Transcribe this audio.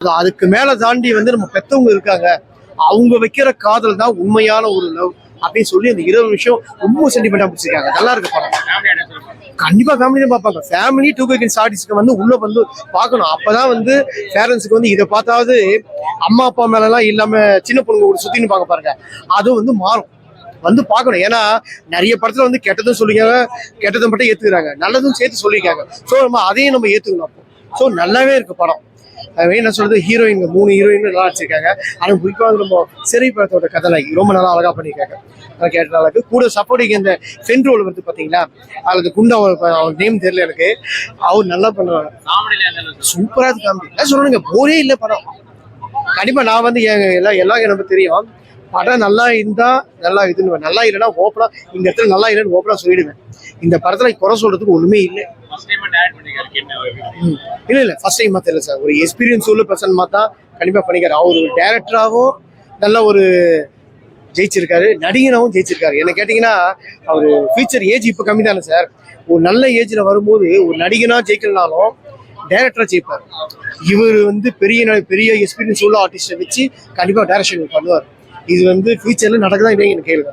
அதுக்கு மேல தாண்டி வந்து நம்ம பெத்தவங்க இருக்காங்க, அவங்க வைக்கிற காதல் தான் உண்மையான ஒரு லவ் அப்படின்னு சொல்லி அந்த 20 நிமிஷம் ரொம்ப சென்டிமெண்டா பிடிச்சிருக்காங்க. நல்லா இருக்கு படம். கண்டிப்பா ஃபேமிலி தான் பார்ப்பாங்க. ஃபேமிலி 2K ஆர்டிஸ்ட்க்கு வந்து உள்ள வந்து பார்க்கணும். அப்பதான் வந்து பேரண்ட்ஸுக்கு வந்து இதை பார்த்தாவது அம்மா அப்பா மேல எல்லாம் இல்லாம சின்ன பொண்ணுங்க ஒரு சுத்தின்னு பார்க்க பாருங்க, அது வந்து மாறும். வந்து பார்க்கணும். ஏன்னா நிறைய படத்துல வந்து கெட்டதும் சொல்லிக்காங்க, கெட்டதும் மட்டும் ஏத்துக்கிறாங்க, நல்லதும் சேர்த்து சொல்லியிருக்காங்க. ஸோ நம்ம அதையும் நம்ம ஏத்துக்கணும். அப்போ ஸோ நல்லாவே இருக்கு படம். என்ன சொல்றது, ஹீரோயின் 3 ஹீரோயின் நல்லா வச்சிருக்காங்க. ஆனால் குறிப்பாக நம்ம சிறை படத்தோட கதை ரொம்ப நல்லா அழகா பண்ணியிருக்காங்க. கேட்ட அளவுக்கு கூட சப்போர்ட்டிங் இந்த ஃப்ரெண்ட் ரோல் வந்து பாத்தீங்களா, அதுக்கு குண்டா அவர் நேம் தெரியல எனக்கு, அவர் நல்லா பண்ணுவாங்க. சூப்பரா இருக்கு காமெடி. சொல்லுங்க, போரே இல்லை படம். கண்டிப்பா நான் வந்து எல்லாம் எனக்கு தெரியும். படம் நல்லா இருந்தா நல்லா இதுன்னு, நல்லா இல்லைன்னா ஓப்பனா இந்த இடத்துல நல்லா இல்லைன்னு ஓப்பனா சொல்லிடுவேன். இந்த படத்துல குறை சொல்றதுக்கு ஒண்ணுமே இல்லை. இல்ல ஃபர்ஸ்ட் டைம் தெரியல சார். ஒரு எக்ஸ்பீரியன்ஸ் உள்ள பர்சன் தான் கண்டிப்பா பண்ணிக்காரு. அவர் ஒரு டைரக்டராகவும் நல்ல ஒரு ஜெயிச்சிருக்காரு, நடிகனாவும் ஜெயிச்சிருக்காரு. என்ன கேட்டீங்கன்னா அவர் ஃபியூச்சர் ஏஜ் இப்போ கம்மி தானே சார். ஒரு நல்ல ஏஜ்ல வரும்போது ஒரு நடிகனா ஜெயிக்கலனாலும் டைரக்டரா ஜெயிப்பார். இவர் வந்து பெரிய எக்ஸ்பீரியன்ஸ் உள்ள ஆர்டிஸ்டை வச்சு கண்டிப்பா டைரக்ஷன் பண்ணுவார். இது வந்து ஃபியூச்சர்ல நடக்குதா இல்லையா எனக்கு கேளுங்க.